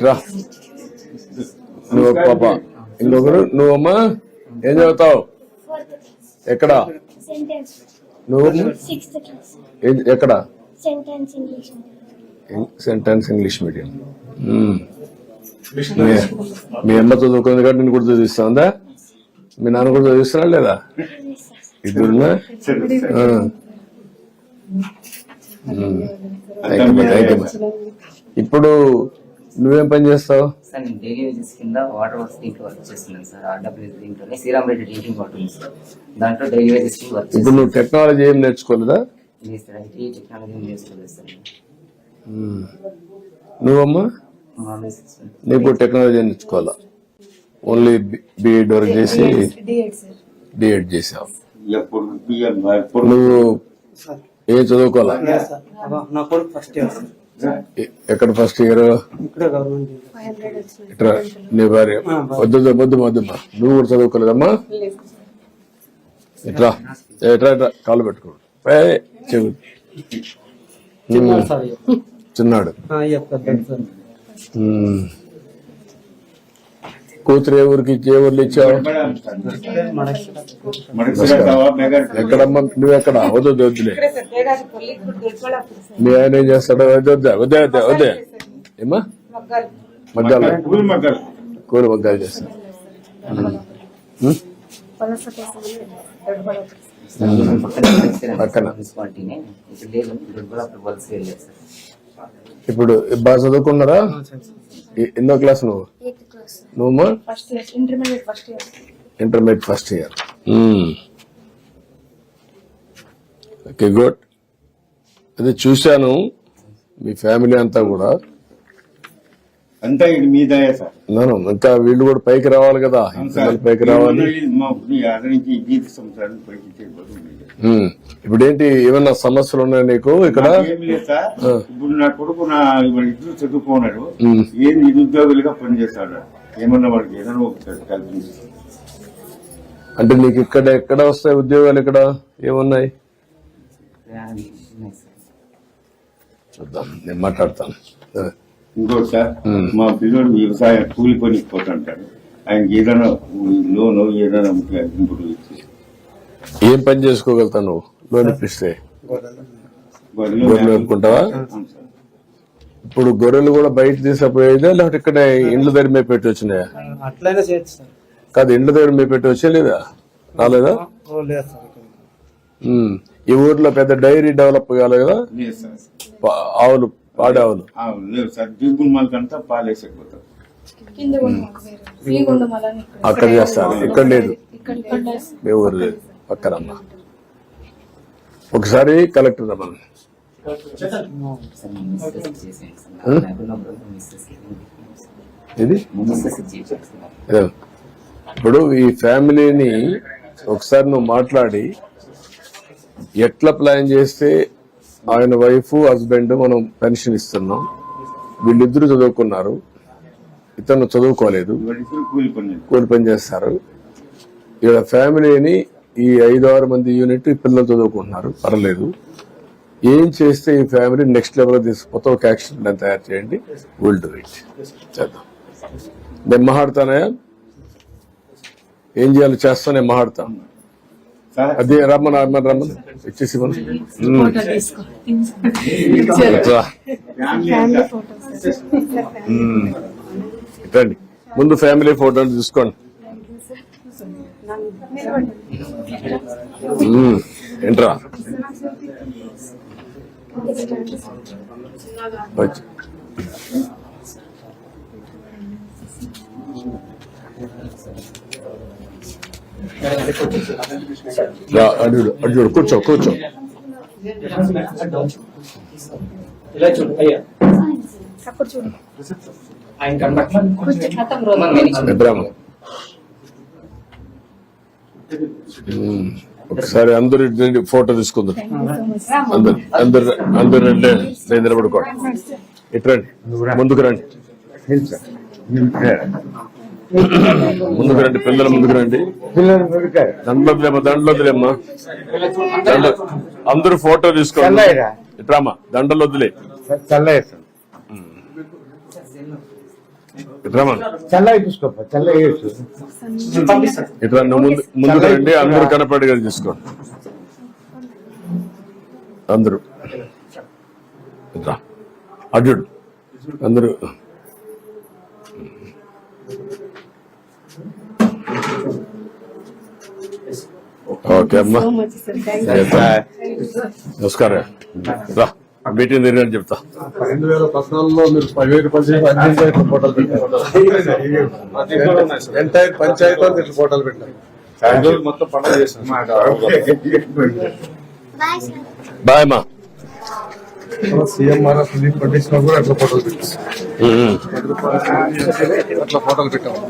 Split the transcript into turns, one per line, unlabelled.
రా నువ్వు పాప, ఇంకొకరు నువ్వమ్మా ఏం చదువుతావు? ఎక్కడ నువ్వు? ఎక్కడ? Sentence English medium. మీ అమ్మ చదువుకుంది కాబట్టి నేను కూడా చదివిస్తా. మీ నాన్న కూడా చదివిస్తున్నా లేదా? ఇద్దరున్నా? ఇప్పుడు నువ్వేం పని చేస్తావు?
సార్ నేను డైలీ వేజెస్ కింద వాటర్ వర్క్స్ దీంట్లో వర్క్ చేస్తున్నాను సార్. ఆర్డబ్ల్యూఎస్ దీంట్లోనే శ్రీరామ్ రెడ్డి డ్రింకింగ్ వాటర్ ఉంది సార్, దాంట్లో డైలీ వేజెస్ కింద వర్క్.
ఇప్పుడు నువ్వు టెక్నాలజీ ఏం నేర్చుకోలేదా?
లేదు సార్, ఐటీ టెక్నాలజీ నేర్చుకోలేదు సార్.
నువ్వమ్మా? నీకు టెక్నాలజీ నేర్చుకోవాలా? ఓన్లీ బిఎడ్ వరకు చేసి డిఎడ్ చేసావు. నువ్వు ఏం చదువుకోవాలా? ఎక్కడ ఫస్ట్ ఇయర్? ఇట్లా నీ భార్య వద్దమ్మా, నువ్వు కూడా చదువుకోలేదమ్మా? ఇట్లా ఎట్లా ఇట్లా కాళ్ళు పెట్టుకోడు చెవు చిన్నాడు. కూతురు ఏ ఊరికి ఏ ఊర్లు ఇచ్చావు? ఎక్కడమ్మా? నువ్వెక్కడ? వద్దులే. మీ ఆయన ఏం చేస్తాడు? వద్దే ఏమా? మగ్గాలు, కూలి మగ్గాలు చేస్తాడు. పక్కన ఇప్పుడు బాగా చదువుకున్నారా? ఎన్నో క్లాస్ నువ్వు? నువ్వు intermediate first year. Okay, good. అదే చూశాను మీ ఫ్యామిలీ అంతా కూడా.
అంతా మీ దయ సార్.
ఇంకా వీళ్ళు కూడా పైకి రావాలి కదా, పైకి రావాలి. ఇప్పుడు ఏంటి, ఏమన్నా సమస్యలు ఉన్నాయి నీకు ఇక్కడ?
ఏం లేదు సార్. ఇప్పుడు నా కొడుకు ఇద్దరు చదువుకున్నాడు, ఏం నిరుద్యోగులుగా పనిచేస్తాడు. ఏమన్నా వాడికి ఏదైనా ఒకసారి కల్పించి.
అంటే నీకు ఇక్కడ ఎక్కడ వస్తాయి ఉద్యోగాలు? ఇక్కడ ఏమున్నాయి చూద్దాం, నేను మాట్లాడతాను.
ఇంకోటి సార్, మా పిల్లడు వ్యవసాయం కూలి పనికి పోతుంటాడు. ఆయనకి ఏదైనా లోన్ ఏదైనా ఇప్పుడు
ఏం పని చేసుకోగలుగుతావు నువ్వు? లోన్ ఇప్పిస్తే గొర్రెలు అనుకుంటావా? ఇప్పుడు గొర్రెలు కూడా బయట తీసుకుపోయేదా, లేకపోతే ఇక్కడ ఇండ్ల దగ్గర మేము పెట్టి వచ్చినాయా? కాదు, ఇండ్ల దగ్గర మేము పెట్టి వచ్చే లేదా? రాలేదా? ఈ ఊర్లో పెద్ద డైరీ డెవలప్ కాలేదు కదా? ఆవులు, పాడే ఆవులు
లేవు సార్. దీపుల్ మల్కంతా పాలేసేపోతారు,
అక్కడ చేస్తారు. ఇక్కడ లేదు, మీ ఊరు లేదు. పక్కనమ్మా ఒకసారి కలెక్టర్ రమ్మని. ఇది ఇప్పుడు ఈ ఫ్యామిలీని ఒకసారి నువ్వు మాట్లాడి ఎట్లా ప్లాన్ చేస్తే ఆయన వైఫ్ హస్బెండ్ మనం పెన్షన్ ఇస్తున్నాం, వీళ్ళిద్దరూ చదువుకున్నారు, ఇతను చదువుకోలేదు, కూలి పని చేస్తారు. ఇక్కడ ఫ్యామిలీని ఈ 5-6 మంది యూనిట్ పిల్లలు చదువుకుంటున్నారు, పర్లేదు. ఏం చేస్తే ఈ ఫ్యామిలీ నెక్స్ట్ లెవెల్ తీసుకుపోతే ఒక యాక్షన్ ప్లాన్ తయారు చేయండి. Will do it. చేద్దాం. నేను మాట్లాడతానయా, ఏం చేయాలో చేస్తా, నేను మాట్లాడతాను. అదే రమ్మని ఇచ్చేసి రండి. ముందు ఫ్యామిలీ ఫోటోలు తీసుకోండి. ఏంట్రా అడు కూర్చో కూర్చో. ఒకసారి అందరు ఫోటో తీసుకుందాం. అందరు రండి, నేను నిలబడుకోండి. ఇటు రండి, ముందుకు రండి, ముందుకు రండి, పిల్లల ముందుకు రండి. దండలొద్దులేమ్మా, అందరూ ఫోటో తీసుకోండి. ఇట్రామా, దండలు వద్దులే. రమన్
చల్లగా చూసుకోపా, చల్లగా వేయచ్చు.
ఇట్లా నువ్వు ముందుకు రండి, అందరూ కనపడిగా తీసుకోండి. అందరూ ఇట్లా అడ్డు అందరూ. ఓకే అమ్మా, నమస్కారం. రా మీటింగ్ తిరిగి చెప్తా.
2014లో మీరు 10,000 రూపాయలు అన్ని ఇట్లా ఫోటోలు పెట్టారు. ఎంటైర్ పంచాయతీ అంతా ఇట్లా ఫోటోలు పెట్టారు. మొత్తం పండుగ చేస్తాం.
బాయ్ అమ్మా.
సీఎం పట్టించినా కూడా అట్లా ఫోటోలు పెట్టారు. అట్లా ఫోటోలు పెట్టాము.